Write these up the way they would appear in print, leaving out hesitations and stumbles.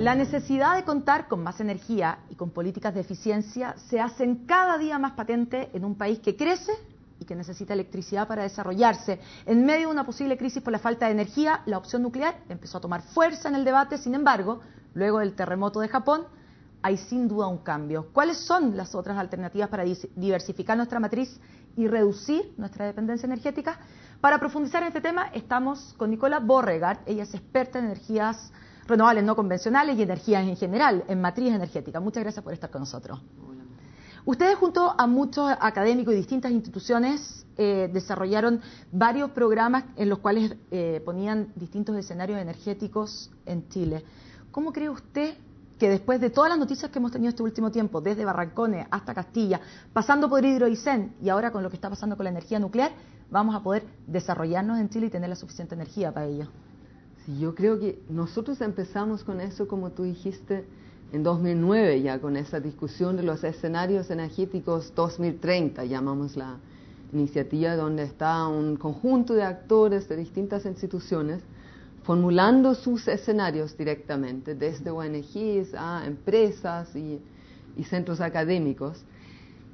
La necesidad de contar con más energía y con políticas de eficiencia se hacen cada día más patente en un país que crece y que necesita electricidad para desarrollarse. En medio de una posible crisis por la falta de energía, la opción nuclear empezó a tomar fuerza en el debate. Sin embargo, luego del terremoto de Japón, hay sin duda un cambio. ¿Cuáles son las otras alternativas para diversificar nuestra matriz y reducir nuestra dependencia energética? Para profundizar en este tema, estamos con Nicola Borregaard. Ella es experta en energías renovables no convencionales y energías en general, en matriz energética. Muchas gracias por estar con nosotros. Ustedes, junto a muchos académicos y distintas instituciones, desarrollaron varios programas en los cuales ponían distintos escenarios energéticos en Chile. ¿Cómo cree usted que después de todas las noticias que hemos tenido este último tiempo, desde Barrancones hasta Castilla, pasando por Hidroaicén y ahora con lo que está pasando con la energía nuclear, vamos a poder desarrollarnos en Chile y tener la suficiente energía para ello? Sí, yo creo que nosotros empezamos con eso, como tú dijiste, en 2009 ya, con esa discusión de los escenarios energéticos 2030, llamamos la iniciativa, donde está un conjunto de actores de distintas instituciones formulando sus escenarios directamente, desde ONGs a empresas y centros académicos.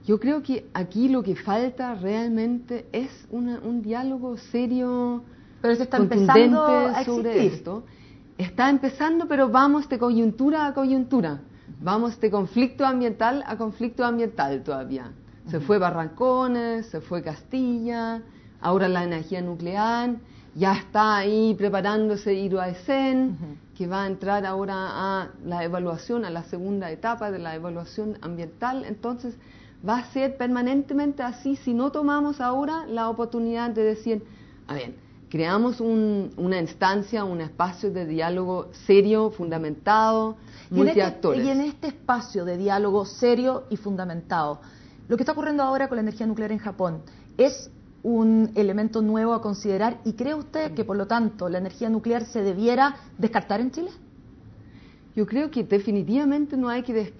Yo creo que aquí lo que falta realmente es un diálogo serio, pero se está empezando a sobre existir. esto. Está empezando, pero vamos de coyuntura a coyuntura. Vamos de conflicto ambiental a conflicto ambiental todavía. Se fue Barrancones, se fue Castilla, ahora la energía nuclear, ya está ahí preparándose Hidroaicén, que va a entrar ahora a la evaluación, a la segunda etapa de la evaluación ambiental. Entonces va a ser permanentemente así si no tomamos ahora la oportunidad de decir, a ver, creamos una instancia, un espacio de diálogo serio, fundamentado, multiactores. Y en este espacio de diálogo serio y fundamentado, lo que está ocurriendo ahora con la energía nuclear en Japón es un elemento nuevo a considerar, y ¿cree usted que por lo tanto la energía nuclear se debiera descartar en Chile? Yo creo que definitivamente no hay que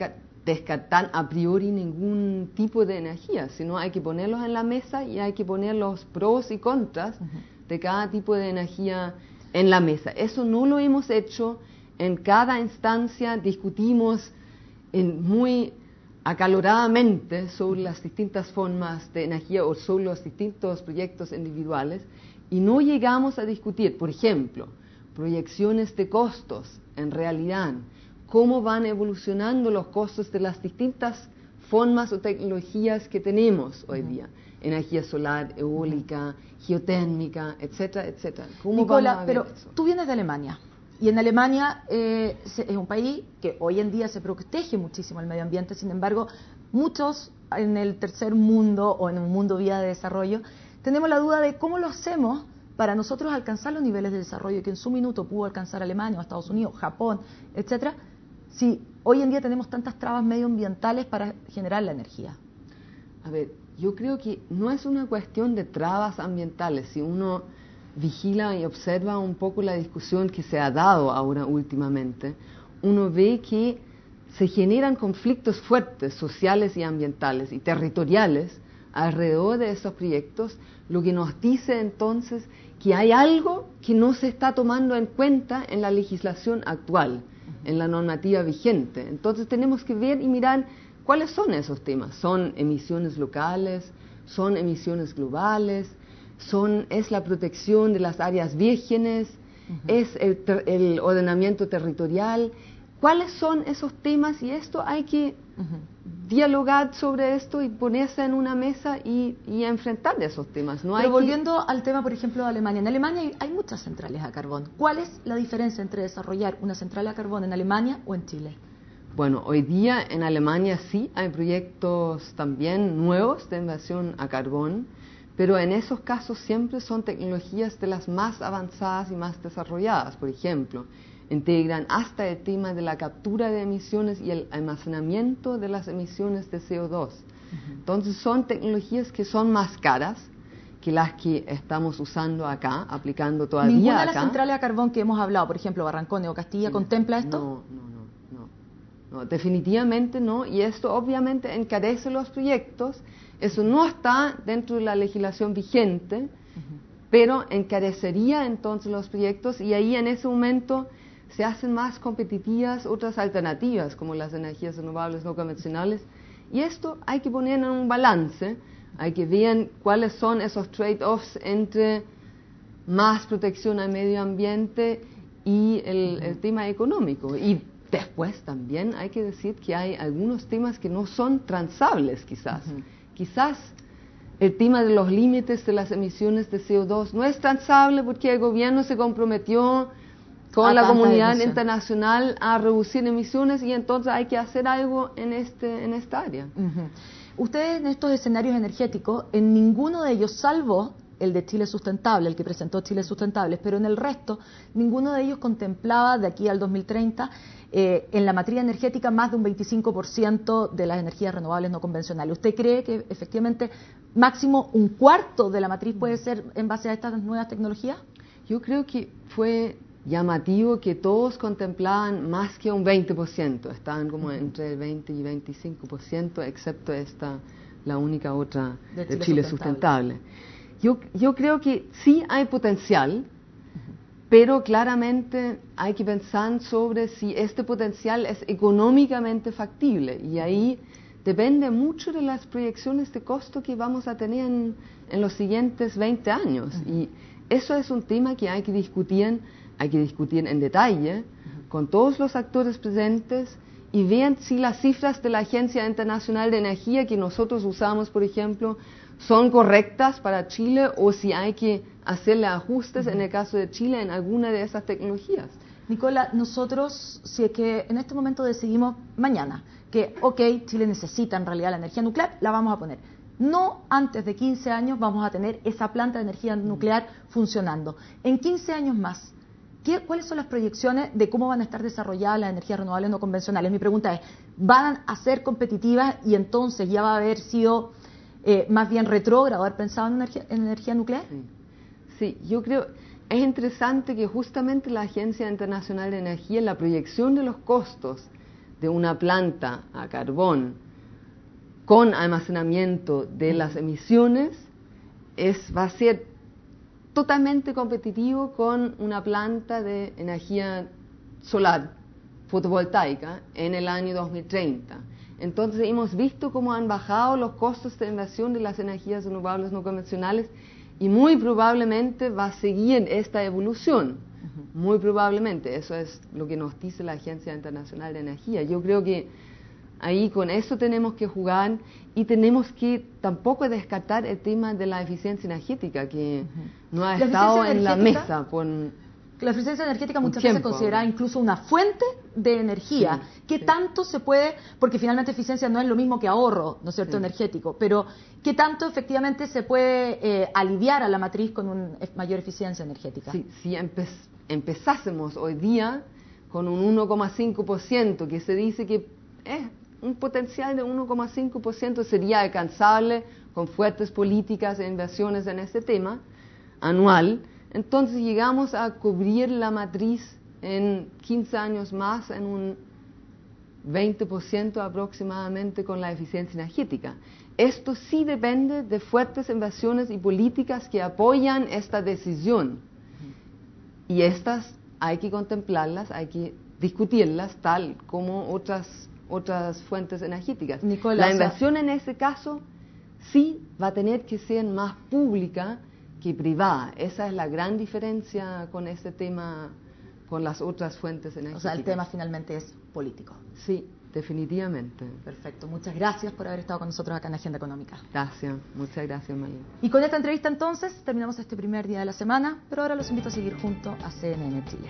descartar a priori ningún tipo de energía, sino hay que ponerlos en la mesa y hay que poner los pros y contras de cada tipo de energía en la mesa. Eso no lo hemos hecho. En cada instancia discutimos muy acaloradamente sobre las distintas formas de energía o sobre los distintos proyectos individuales y no llegamos a discutir, por ejemplo, proyecciones de costos en realidad, cómo van evolucionando los costos de las distintas formas o tecnologías que tenemos hoy día. Energía solar, eólica, geotérmica, etcétera, etcétera. Nicola, pero tú vienes de Alemania, y en Alemania es un país que hoy en día se protege muchísimo el medio ambiente. Sin embargo, muchos en el tercer mundo o en un mundo vía de desarrollo tenemos la duda de cómo lo hacemos para nosotros alcanzar los niveles de desarrollo que en su minuto pudo alcanzar Alemania o Estados Unidos, Japón, etcétera, si hoy en día tenemos tantas trabas medioambientales para generar la energía. A ver, yo creo que no es una cuestión de trabas ambientales. Si uno vigila y observa un poco la discusión que se ha dado ahora últimamente, uno ve que se generan conflictos fuertes sociales y ambientales y territoriales alrededor de esos proyectos, lo que nos dice entonces que hay algo que no se está tomando en cuenta en la legislación actual, en la normativa vigente. Entonces tenemos que ver y mirar cuáles son esos temas. ¿Son emisiones locales? ¿Son emisiones globales? ¿Es la protección de las áreas vírgenes? ¿Es el ordenamiento territorial? ¿Cuáles son esos temas? Y esto hay que dialogar sobre esto y ponerse en una mesa y enfrentar esos temas. No Pero volviendo al tema, por ejemplo, de Alemania. En Alemania hay muchas centrales a carbón. ¿Cuál es la diferencia entre desarrollar una central a carbón en Alemania o en Chile? Bueno, hoy día en Alemania sí hay proyectos también nuevos de inversión a carbón, pero en esos casos siempre son tecnologías de las más avanzadas y más desarrolladas. Por ejemplo, integran hasta el tema de la captura de emisiones y el almacenamiento de las emisiones de CO2. Entonces son tecnologías que son más caras que las que estamos usando acá, aplicando todavía acá. ¿Ninguna de las centrales a carbón que hemos hablado, por ejemplo, Barrancones o Castilla, contempla esto? No, definitivamente no, y esto obviamente encarece los proyectos. Eso no está dentro de la legislación vigente, pero encarecería entonces los proyectos, y ahí en ese momento se hacen más competitivas otras alternativas, como las energías renovables no convencionales. Y esto hay que poner en un balance, hay que ver cuáles son esos trade-offs entre más protección al medio ambiente y el tema económico. Y después también hay que decir que hay algunos temas que no son transables quizás. Quizás el tema de los límites de las emisiones de CO2 no es transable porque el gobierno se comprometió con la comunidad internacional a reducir emisiones y entonces hay que hacer algo en esta área. Ustedes en estos escenarios energéticos, en ninguno de ellos, salvo el de Chile Sustentable, el que presentó Chile Sustentable, pero en el resto, ninguno de ellos contemplaba de aquí al 2030 en la matriz energética más de un 25% de las energías renovables no convencionales. ¿Usted cree que efectivamente máximo un cuarto de la matriz puede ser en base a estas nuevas tecnologías? Yo creo que fue llamativo que todos contemplaban más que un 20%, estaban como entre el 20 y 25%, excepto la única otra de Chile Sustentable. Yo creo que sí hay potencial, pero claramente hay que pensar sobre si este potencial es económicamente factible, y ahí depende mucho de las proyecciones de costo que vamos a tener en los siguientes 20 años. Y eso es un tema que hay que discutir en detalle con todos los actores presentes y vean si las cifras de la Agencia Internacional de Energía que nosotros usamos, por ejemplo, son correctas para Chile o si hay que hacerle ajustes en el caso de Chile en alguna de esas tecnologías. Nicola, nosotros, si es que en este momento decidimos mañana que, Chile necesita en realidad la energía nuclear, la vamos a poner. No antes de 15 años vamos a tener esa planta de energía nuclear funcionando. En 15 años más, ¿cuáles son las proyecciones de cómo van a estar desarrolladas las energías renovables no convencionales? Mi pregunta es, ¿van a ser competitivas y entonces ya va a haber sido más bien retrógrado haber pensado en energía nuclear? Sí, yo creo, es interesante que justamente la Agencia Internacional de Energía, la proyección de los costos de una planta a carbón con almacenamiento de las emisiones va a ser totalmente competitivo con una planta de energía solar fotovoltaica en el año 2030. Entonces hemos visto cómo han bajado los costos de inversión de las energías renovables no convencionales y muy probablemente va a seguir esta evolución. Muy probablemente, eso es lo que nos dice la Agencia Internacional de Energía. Yo creo que ahí con eso tenemos que jugar y tenemos que tampoco descartar el tema de la eficiencia energética que no ha estado en la mesa por la eficiencia energética muchas veces es considerada incluso una fuente de energía. ¿Qué tanto se puede, porque finalmente eficiencia no es lo mismo que ahorro, ¿no es cierto?, energético, pero qué tanto efectivamente se puede aliviar a la matriz con una mayor eficiencia energética? Sí, si empezásemos hoy día con un 1,5%, que se dice que es un potencial de 1,5% sería alcanzable con fuertes políticas e inversiones en este tema anual, entonces llegamos a cubrir la matriz en 15 años más en un 20% aproximadamente con la eficiencia energética. Esto sí depende de fuertes inversiones y políticas que apoyan esta decisión. Y estas hay que contemplarlas, hay que discutirlas tal como otras fuentes energéticas. Nicola, la inversión en ese caso sí va a tener que ser más pública que privada. Esa es la gran diferencia con este tema, con las otras fuentes energéticas. O sea, el tema finalmente es político. Sí, definitivamente. Perfecto. Muchas gracias por haber estado con nosotros acá en Agenda Económica. Gracias. Muchas gracias, María. Y con esta entrevista entonces terminamos este primer día de la semana, pero ahora los invito a seguir junto a CNN Chile.